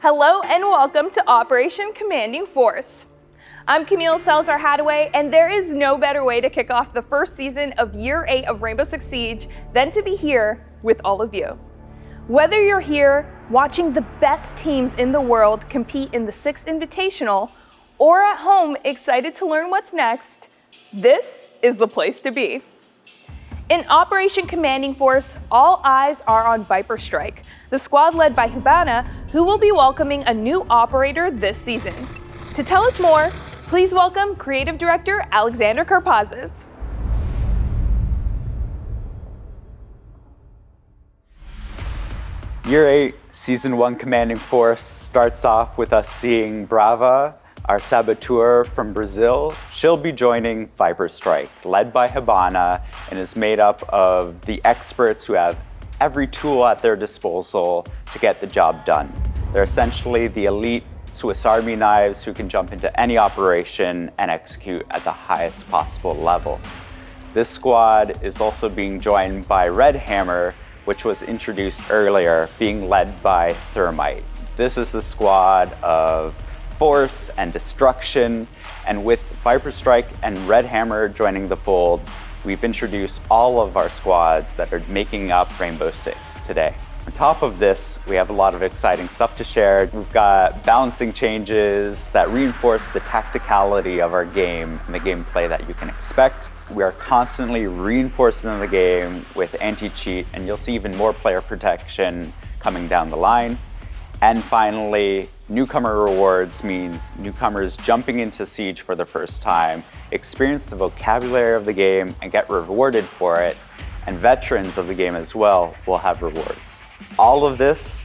Hello and welcome to Operation Commanding Force. I'm Camille Salazar-Hadaway, and there is no better way to kick off the first season of Year 8 of Rainbow Six Siege than to be here with all of you. Whether you're here watching the best teams in the world compete in the Six Invitational, or at home excited to learn what's next, this is the place to be. In Operation Commanding Force, all eyes are on Viper Strike, the squad led by Hibana, who will be welcoming a new operator this season. To tell us more, please welcome Creative Director Alexander Karpazes. Year 8, Season 1 Commanding Force starts off with us seeing Brava, our saboteur from Brazil. She'll be joining Viper Strike, led by Hibana, and is made up of the experts who have every tool at their disposal to get the job done. They're essentially the elite Swiss Army knives who can jump into any operation and execute at the highest possible level. This squad is also being joined by Red Hammer, which was introduced earlier, being led by Thermite. This is the squad of force and destruction, and with Viper Strike and Red Hammer joining the fold, we've introduced all of our squads that are making up Rainbow Six today. On top of this, we have a lot of exciting stuff to share. We've got balancing changes that reinforce the tacticality of our game and the gameplay that you can expect. We are constantly reinforcing the game with anti-cheat, and you'll see even more player protection coming down the line. And finally, newcomer rewards means newcomers jumping into Siege for the first time experience the vocabulary of the game and get rewarded for it, and veterans of the game as well will have rewards. All of this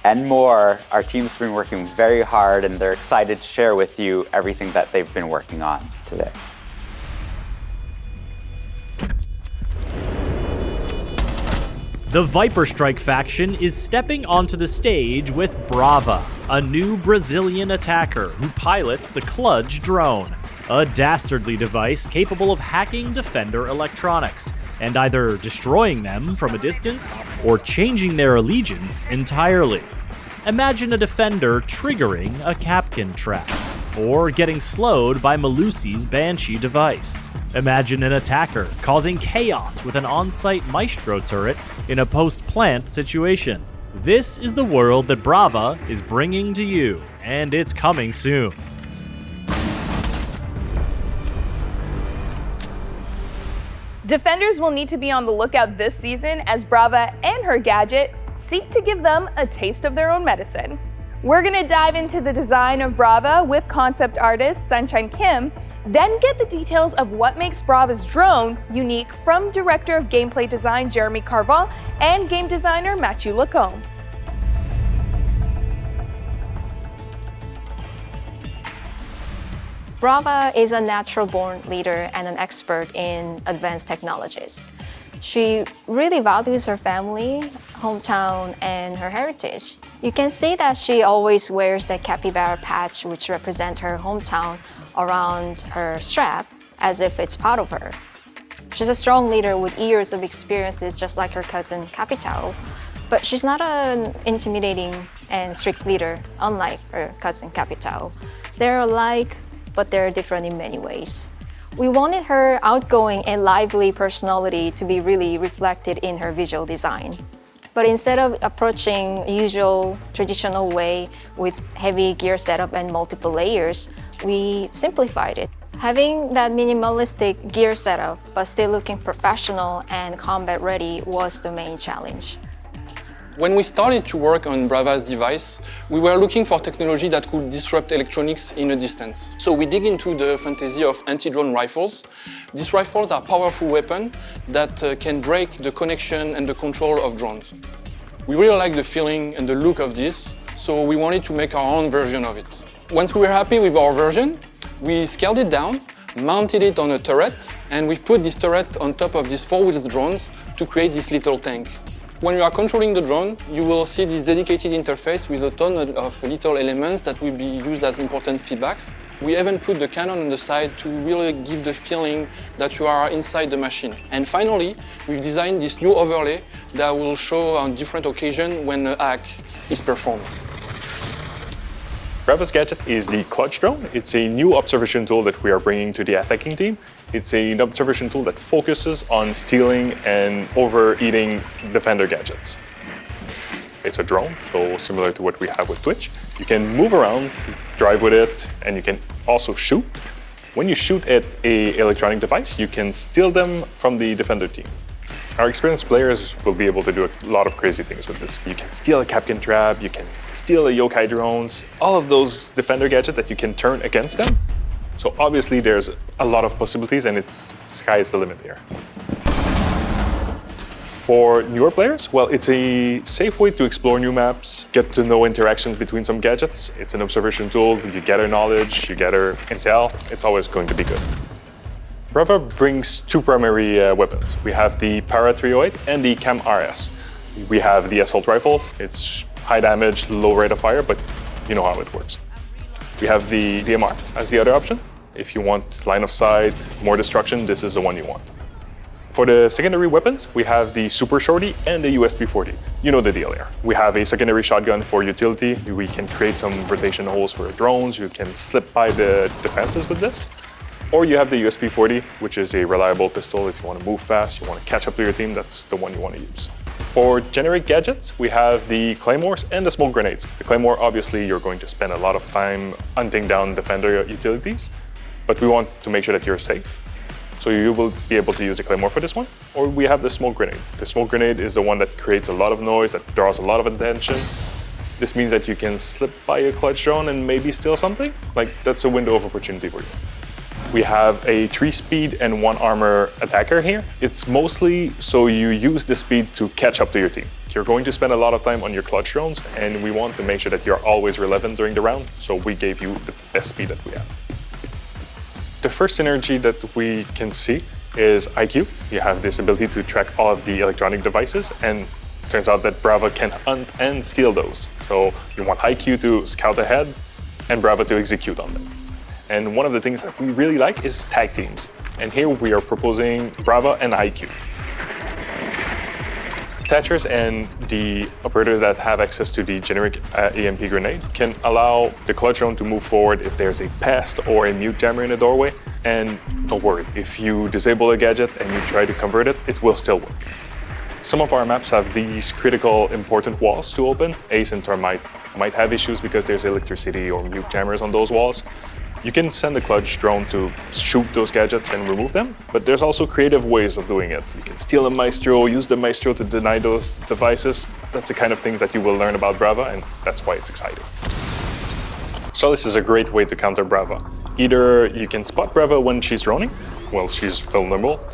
and more, our team's been working very hard, and they're excited to share with you everything that they've been working on today. The Viper Strike faction is stepping onto the stage with Brava, a new Brazilian attacker who pilots the Kludge drone, a dastardly device capable of hacking Defender electronics and either destroying them from a distance or changing their allegiance entirely. Imagine a Defender triggering a Kapkan trap, or getting slowed by Malusi's Banshee device. Imagine an attacker causing chaos with an on-site Maestro turret in a post-plant situation. This is the world that Brava is bringing to you, and it's coming soon. Defenders will need to be on the lookout this season as Brava and her gadget seek to give them a taste of their own medicine. We're gonna dive into the design of Brava with concept artist Sunshine Kim, then get the details of what makes Brava's drone unique from director of gameplay design Jeremy Carval and game designer Mathieu Lacombe. Brava is a natural-born leader and an expert in advanced technologies. She really values her family, hometown, and her heritage. You can see that she always wears the capybara patch, which represents her hometown, around her strap, as if it's part of her. She's a strong leader with years of experiences, just like her cousin Capitao, but she's not an intimidating and strict leader, unlike her cousin Capitao. They're alike, but they're different in many ways. We wanted her outgoing and lively personality to be really reflected in her visual design. But instead of approaching usual traditional way with heavy gear setup and multiple layers, we simplified it. Having that minimalistic gear setup but still looking professional and combat ready was the main challenge. When we started to work on Brava's device, we were looking for technology that could disrupt electronics in a distance. So we dig into the fantasy of anti-drone rifles. These rifles are powerful weapons that can break the connection and the control of drones. We really like the feeling and the look of this, so we wanted to make our own version of it. Once we were happy with our version, we scaled it down, mounted it on a turret, and we put this turret on top of these four-wheel drones to create this little tank. When you are controlling the drone, you will see this dedicated interface with a ton of little elements that will be used as important feedbacks. We even put the cannon on the side to really give the feeling that you are inside the machine. And finally, we've designed this new overlay that will show on different occasions when a hack is performed. Brava's gadget is the Clutch Drone. It's a new observation tool that we are bringing to the attacking team. It's an observation tool that focuses on stealing and overeating defender gadgets. It's a drone, so similar to what we have with Twitch. You can move around, drive with it, and you can also shoot. When you shoot at an electronic device, you can steal them from the defender team. Our experienced players will be able to do a lot of crazy things with this. You can steal a Capcan Trap, you can steal a yokai drones, all of those defender gadgets that you can turn against them. So obviously there's a lot of possibilities and sky is the limit here. For newer players, well, it's a safe way to explore new maps, get to know interactions between some gadgets. It's an observation tool, you gather knowledge, you gather intel, it's always going to be good. Brava brings two primary weapons. We have the Para 308 and the Cam RS. We have the assault rifle. It's high damage, low rate of fire, but you know how it works. We have the DMR as the other option. If you want line of sight, more destruction, this is the one you want. For the secondary weapons, we have the Super Shorty and the USP-40. You know the deal here. We have a secondary shotgun for utility. We can create some rotation holes for drones. You can slip by the defenses with this. Or you have the USP-40, which is a reliable pistol. If you want to move fast, you want to catch up to your team, that's the one you want to use. For generic gadgets, we have the Claymores and the smoke grenades. The Claymore, obviously, you're going to spend a lot of time hunting down defender utilities, but we want to make sure that you're safe. So you will be able to use the Claymore for this one. Or we have the smoke grenade. The smoke grenade is the one that creates a lot of noise, that draws a lot of attention. This means that you can slip by a clutch drone and maybe steal something. Like, that's a window of opportunity for you. We have a 3-speed and 1 armor attacker here. It's mostly so you use the speed to catch up to your team. You're going to spend a lot of time on your clutch drones, and we want to make sure that you're always relevant during the round, so we gave you the best speed that we have. The first synergy that we can see is IQ. You have this ability to track all of the electronic devices, and it turns out that Brava can hunt and steal those. So you want IQ to scout ahead and Brava to execute on them. And one of the things that we really like is tag teams. And here we are proposing Brava and IQ. Attachers and the operator that have access to the generic EMP grenade can allow the clutch drone to move forward if there's a pest or a mute jammer in the doorway. And don't worry, if you disable a gadget and you try to convert it, it will still work. Some of our maps have these critical important walls to open. Ace and Termite might have issues because there's electricity or mute jammers on those walls. You can send the clutch drone to shoot those gadgets and remove them, but there's also creative ways of doing it. You can steal a Maestro, use the Maestro to deny those devices. That's the kind of things that you will learn about Brava, and that's why it's exciting. Stralis is a great way to counter Brava. Either you can spot Brava when she's droning, well, she's vulnerable,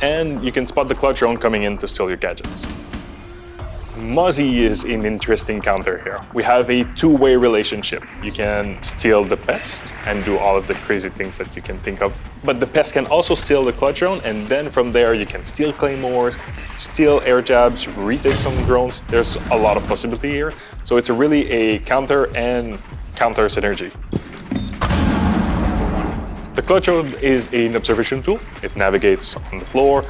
and you can spot the clutch drone coming in to steal your gadgets. Mozzie is an interesting counter here. We have a two-way relationship. You can steal the pest and do all of the crazy things that you can think of. But the pest can also steal the clutch drone, and then from there you can steal claymores, steal air jabs, retake some drones. There's a lot of possibility here. So it's really a counter and counter synergy. The clutch drone is an observation tool. It navigates on the floor.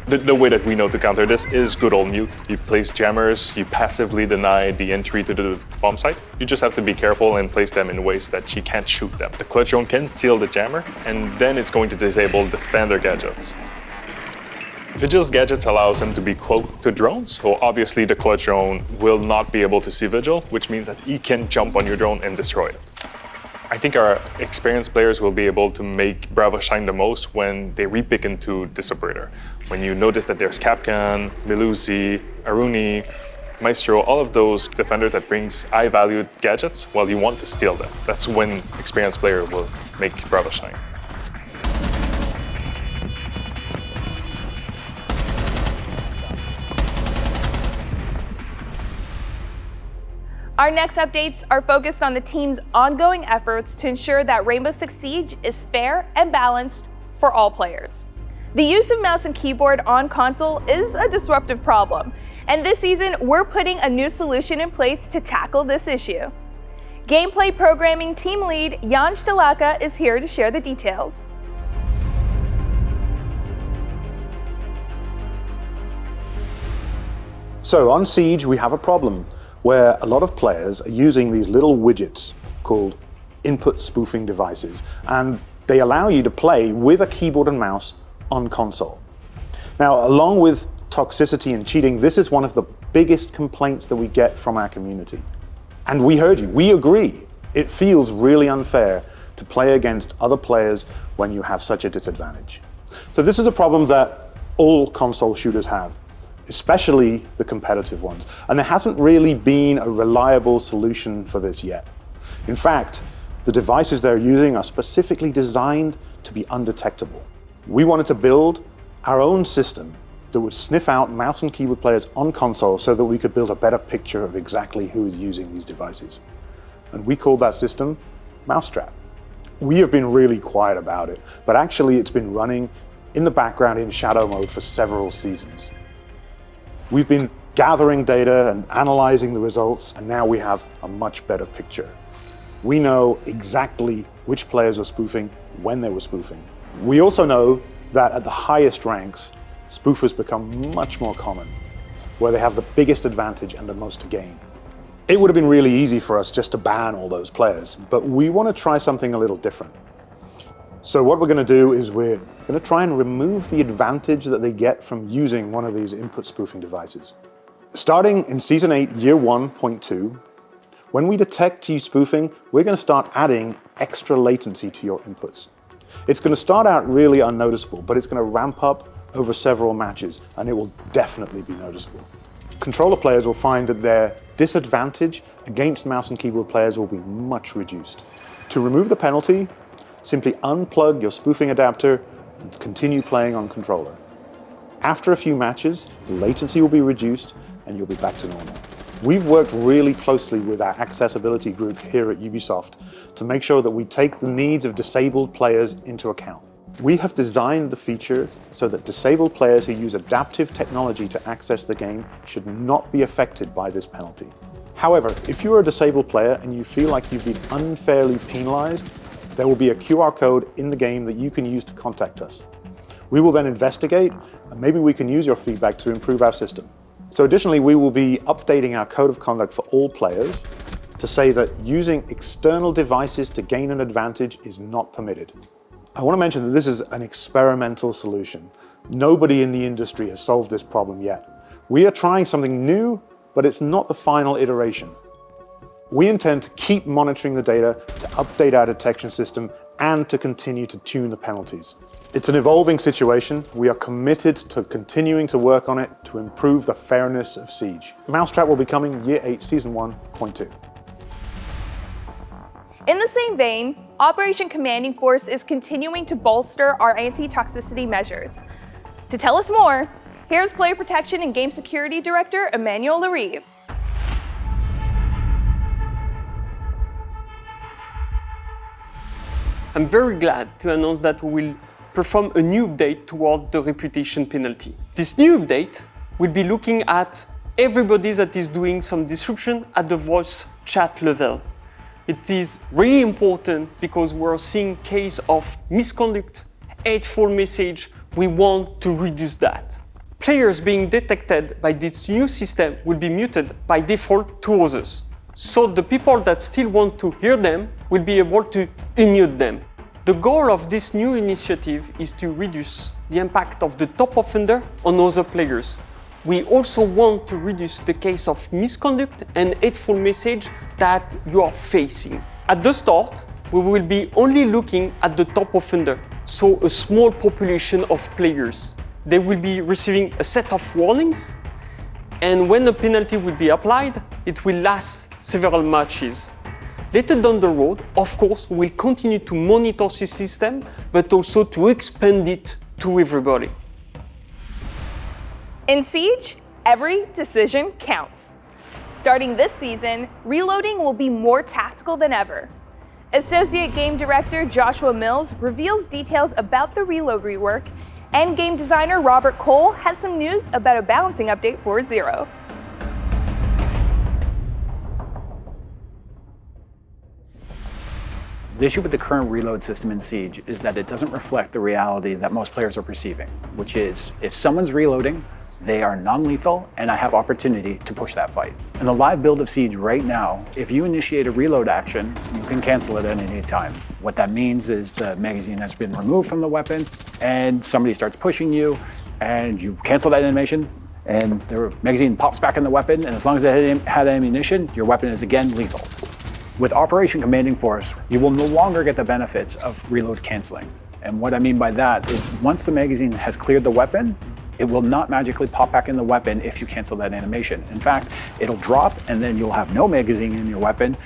The way that we know to counter this is good old mute. You place jammers, you passively deny the entry to the bomb site. You just have to be careful and place them in ways that she can't shoot them. The clutch drone can steal the jammer, and then it's going to disable defender gadgets. Vigil's gadgets allows them to be cloaked to drones, so obviously the clutch drone will not be able to see Vigil, which means that he can jump on your drone and destroy it. I think our experienced players will be able to make Brava shine the most when they repick into this operator. When you notice that there's Capcan, Melusi, Aruni, Maestro, all of those defenders that brings high-valued gadgets, well, you want to steal them. That's when experienced player will make Brava shine. Our next updates are focused on the team's ongoing efforts to ensure that Rainbow Six Siege is fair and balanced for all players. The use of mouse and keyboard on console is a disruptive problem, and this season we're putting a new solution in place to tackle this issue. Gameplay programming team lead Jan Stalaka is here to share the details. So on Siege we have a problem where a lot of players are using these little widgets called input spoofing devices, and they allow you to play with a keyboard and mouse on console. Now, along with toxicity and cheating, this is one of the biggest complaints that we get from our community. And we heard you, we agree. It feels really unfair to play against other players when you have such a disadvantage. So this is a problem that all console shooters have, especially the competitive ones. And there hasn't really been a reliable solution for this yet. In fact, the devices they're using are specifically designed to be undetectable. We wanted to build our own system that would sniff out mouse and keyboard players on console so that we could build a better picture of exactly who is using these devices. And we called that system Mousetrap. We have been really quiet about it, but actually it's been running in the background in shadow mode for several seasons. We've been gathering data and analyzing the results, and now we have a much better picture. We know exactly which players were spoofing, when they were spoofing. We also know that at the highest ranks, spoofers become much more common, where they have the biggest advantage and the most to gain. It would have been really easy for us just to ban all those players, but we want to try something a little different. So what we're going to do is we're going to try and remove the advantage that they get from using one of these input spoofing devices. Starting in Season 8, Year 1.2, when we detect you spoofing, we're going to start adding extra latency to your inputs. It's going to start out really unnoticeable, but it's going to ramp up over several matches, and it will definitely be noticeable. Controller players will find that their disadvantage against mouse and keyboard players will be much reduced. To remove the penalty, simply unplug your spoofing adapter and continue playing on controller. After a few matches, the latency will be reduced and you'll be back to normal. We've worked really closely with our accessibility group here at Ubisoft to make sure that we take the needs of disabled players into account. We have designed the feature so that disabled players who use adaptive technology to access the game should not be affected by this penalty. However, if you're a disabled player and you feel like you've been unfairly penalized, there will be a QR code in the game that you can use to contact us. We will then investigate, and maybe we can use your feedback to improve our system. So additionally, we will be updating our code of conduct for all players to say that using external devices to gain an advantage is not permitted. I want to mention that this is an experimental solution. Nobody in the industry has solved this problem yet. We are trying something new, but it's not the final iteration. We intend to keep monitoring the data, to update our detection system, and to continue to tune the penalties. It's an evolving situation. We are committed to continuing to work on it to improve the fairness of Siege. Mousetrap will be coming Year 8, Season 1.2. In the same vein, Operation Commanding Force is continuing to bolster our anti-toxicity measures. To tell us more, here's Player Protection and Game Security Director Emmanuel Larive. I'm very glad to announce that we will perform a new update toward the reputation penalty. This new update will be looking at everybody that is doing some disruption at the voice chat level. It is really important because we're seeing cases of misconduct, hateful message. We want to reduce that. Players being detected by this new system will be muted by default to others. So the people that still want to hear them will be able to unmute them. The goal of this new initiative is to reduce the impact of the top offender on other players. We also want to reduce the case of misconduct and hateful message that you are facing. At the start, we will be only looking at the top offender, so a small population of players. They will be receiving a set of warnings, and when the penalty will be applied, it will last several matches. Later down the road, of course, we'll continue to monitor this system, but also to expand it to everybody. In Siege, every decision counts. Starting this season, reloading will be more tactical than ever. Associate Game Director Joshua Mills reveals details about the reload rework, and game designer Robert Cole has some news about a balancing update for Zero. The issue with the current reload system in Siege is that it doesn't reflect the reality that most players are perceiving, which is if someone's reloading, they are non-lethal, and I have opportunity to push that fight. In the live build of Siege right now, if you initiate a reload action, you can cancel it at any time. What that means is the magazine has been removed from the weapon, and somebody starts pushing you, and you cancel that animation, and the magazine pops back in the weapon, and as long as it had ammunition, your weapon is again lethal. With Operation Commanding Force, you will no longer get the benefits of reload canceling. And what I mean by that is once the magazine has cleared the weapon, it will not magically pop back in the weapon if you cancel that animation. In fact, it'll drop and then you'll have no magazine in your weapon.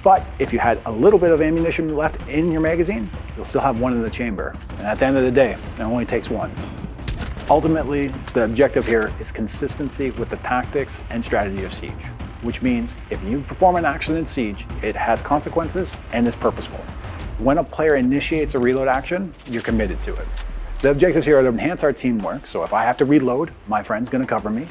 But if you had a little bit of ammunition left in your magazine, you'll still have one in the chamber. And at the end of the day, it only takes one. Ultimately, the objective here is consistency with the tactics and strategy of Siege, which means if you perform an action in Siege, it has consequences and is purposeful. When a player initiates a reload action, you're committed to it. The objectives here are to enhance our teamwork, so if I have to reload, my friend's gonna cover me,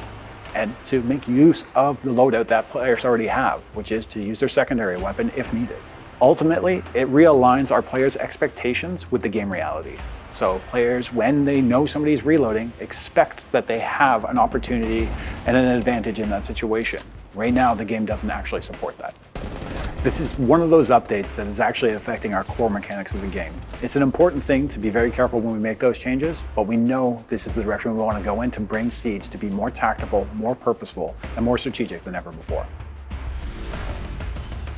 and to make use of the loadout that players already have, which is to use their secondary weapon if needed. Ultimately, it realigns our players' expectations with the game reality. So players, when they know somebody's reloading, expect that they have an opportunity and an advantage in that situation. Right now, the game doesn't actually support that. This is one of those updates that is actually affecting our core mechanics of the game. It's an important thing to be very careful when we make those changes, but we know this is the direction we want to go in to bring Siege to be more tactical, more purposeful, and more strategic than ever before.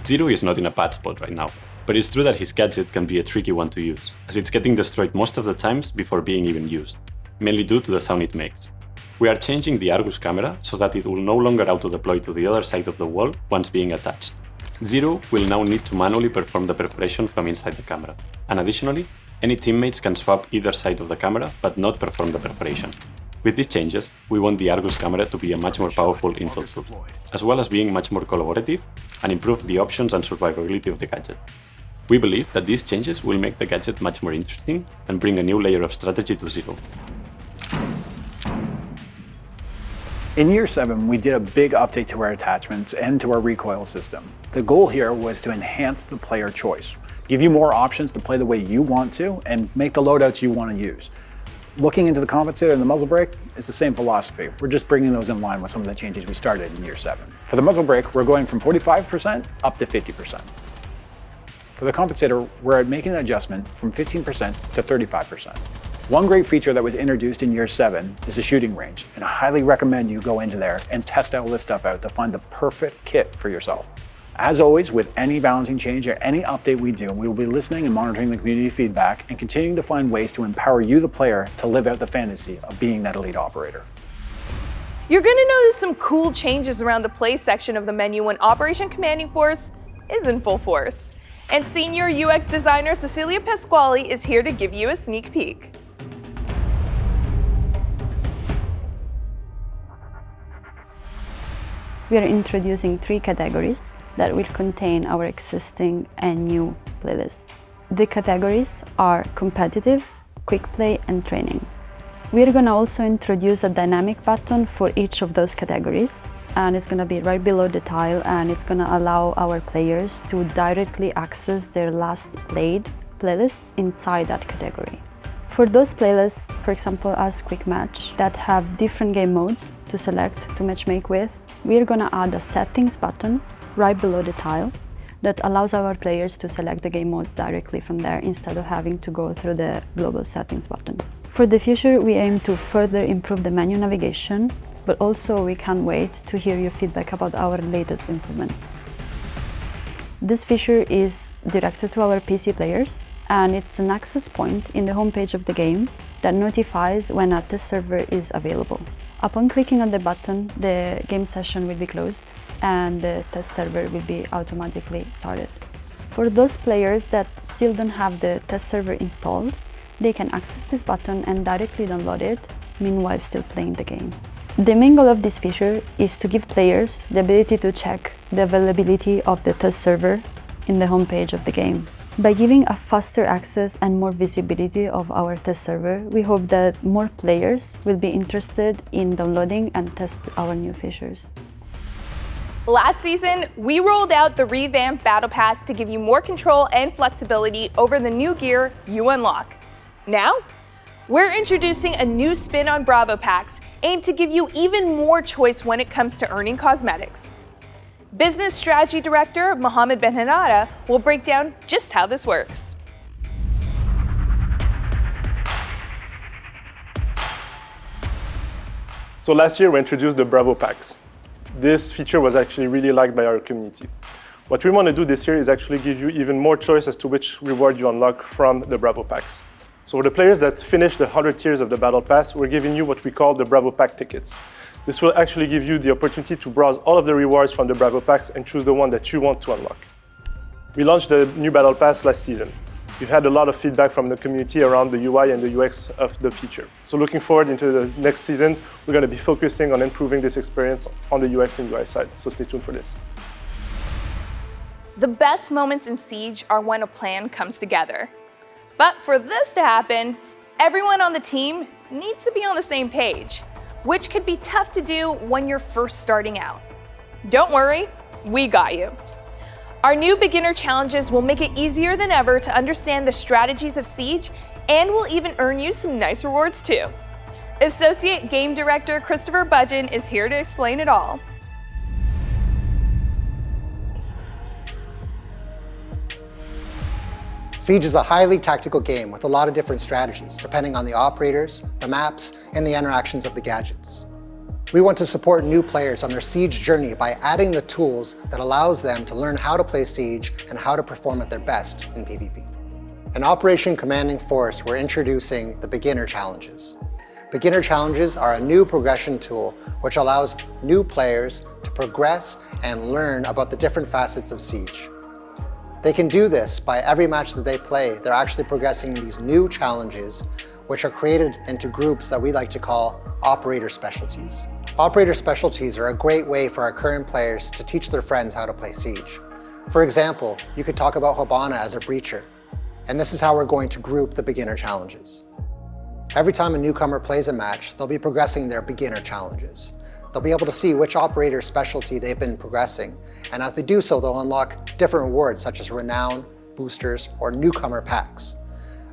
Zero is not in a bad spot right now, but it's true that his gadget can be a tricky one to use, as it's getting destroyed most of the times before being even used, mainly due to the sound it makes. We are changing the Argus camera so that it will no longer auto-deploy to the other side of the wall once being attached. Zero will now need to manually perform the perforation from inside the camera, and additionally, any teammates can swap either side of the camera but not perform the perforation. With these changes, we want the Argus camera to be a much more powerful intel tool, as well as being much more collaborative and improve the options and survivability of the gadget. We believe that these changes will make the gadget much more interesting and bring a new layer of strategy to Zero. In Year 7, we did a big update to our attachments and to our recoil system. The goal here was to enhance the player choice, give you more options to play the way you want to, and make the loadouts you want to use. Looking into the compensator and the muzzle brake is the same philosophy. We're just bringing those in line with some of the changes we started in Year 7. For the muzzle brake, we're going from 45% up to 50%. For the compensator, we're making an adjustment from 15% to 35%. One great feature that was introduced in Year 7 is the shooting range, and I highly recommend you go into there and test all this stuff out to find the perfect kit for yourself. As always, with any balancing change or any update we do, we will be listening and monitoring the community feedback and continuing to find ways to empower you, the player, to live out the fantasy of being that elite operator. You're going to notice some cool changes around the play section of the menu when Operation Commanding Force is in full force. And senior UX designer Cecilia Pasquale is here to give you a sneak peek. We are introducing 3 categories that will contain our existing and new playlists. The categories are competitive, quick play, and training. We are going to also introduce a dynamic button for each of those categories, and it's going to be right below the tile, and it's going to allow our players to directly access their last played playlists inside that category. For those playlists, for example, as Quick Match, that have different game modes to select to matchmake with, we're going to add a settings button right below the tile that allows our players to select the game modes directly from there instead of having to go through the global settings button. For the future, we aim to further improve the menu navigation, but also we can't wait to hear your feedback about our latest improvements. This feature is directed to our PC players, and it's an access point in the homepage of the game that notifies when a test server is available. Upon clicking on the button, the game session will be closed and the test server will be automatically started. For those players that still don't have the test server installed, they can access this button and directly download it, meanwhile still playing the game. The main goal of this feature is to give players the ability to check the availability of the test server in the homepage of the game. By giving a faster access and more visibility of our test server, we hope that more players will be interested in downloading and test our new features. Last season, we rolled out the revamped Battle Pass to give you more control and flexibility over the new gear you unlock. Now, We're introducing a new spin on Bravo Packs aimed to give you even more choice when it comes to earning cosmetics. Business Strategy Director Mohammed Ben-Hanada will break down just how this works. So last year we introduced the Bravo Packs. This feature was actually really liked by our community. What we want to do this year is actually give you even more choice as to which reward you unlock from the Bravo Packs. So for the players that finish the 100 tiers of the Battle Pass, we're giving you what we call the Bravo Pack tickets. This will actually give you the opportunity to browse all of the rewards from the Bravo Packs and choose the one that you want to unlock. We launched the new Battle Pass last season. We've had a lot of feedback from the community around the UI and the UX of the feature. So looking forward into the next seasons, we're going to be focusing on improving this experience on the UX and UI side. So stay tuned for this. The best moments in Siege are when a plan comes together. But for this to happen, everyone on the team needs to be on the same page, which could be tough to do when you're first starting out. Don't worry, we got you. Our new beginner challenges will make it easier than ever to understand the strategies of Siege, and will even earn you some nice rewards too. Associate Game Director Christopher Budgeon is here to explain it all. Siege is a highly tactical game with a lot of different strategies, depending on the operators, the maps, and the interactions of the gadgets. We want to support new players on their Siege journey by adding the tools that allows them to learn how to play Siege and how to perform at their best in PvP. In Operation Commanding Force, we're introducing the Beginner Challenges. Beginner Challenges are a new progression tool which allows new players to progress and learn about the different facets of Siege. They can do this by every match that they play. They're actually progressing these new challenges, which are created into groups that we like to call Operator Specialties. Operator Specialties are a great way for our current players to teach their friends how to play Siege. For example, you could talk about Hibana as a breacher, and this is how we're going to group the Beginner Challenges. Every time a newcomer plays a match, they'll be progressing their Beginner Challenges. They'll be able to see which operator specialty they've been progressing, and as they do so, they'll unlock different rewards such as renown, boosters, or newcomer packs.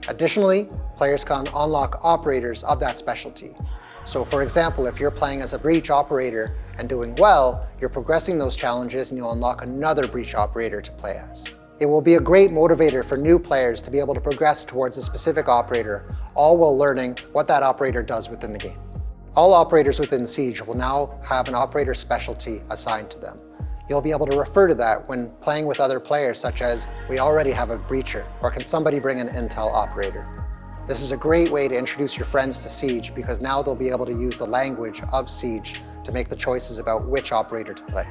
Additionally, players can unlock operators of that specialty. So for example, if you're playing as a breach operator and doing well, you're progressing those challenges and you'll unlock another breach operator to play as. It will be a great motivator for new players to be able to progress towards a specific operator, all while learning what that operator does within the game. All operators within Siege will now have an operator specialty assigned to them. You'll be able to refer to that when playing with other players, such as, we already have a breacher, or can somebody bring an intel operator? This is a great way to introduce your friends to Siege because now they'll be able to use the language of Siege to make the choices about which operator to play.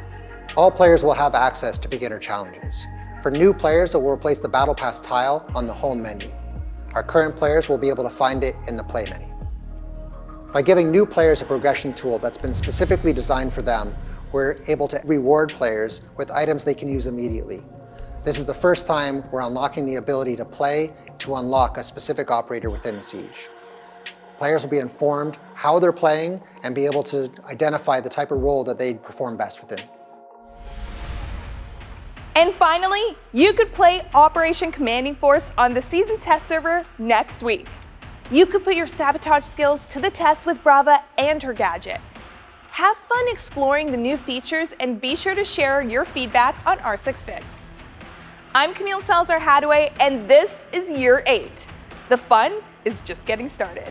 All players will have access to beginner challenges. For new players, it will replace the Battle Pass tile on the home menu. Our current players will be able to find it in the play menu. By giving new players a progression tool that's been specifically designed for them, we're able to reward players with items they can use immediately. This is the first time we're unlocking the ability to play to unlock a specific operator within Siege. Players will be informed how they're playing and be able to identify the type of role that they perform best within. And finally, you could play Operation Commanding Force on the season test server next week. You could put your sabotage skills to the test with Brava and her gadget. Have fun exploring the new features and be sure to share your feedback on R6Fix. I'm Camille Salazar-Hadaway, and this is Year 8. The fun is just getting started.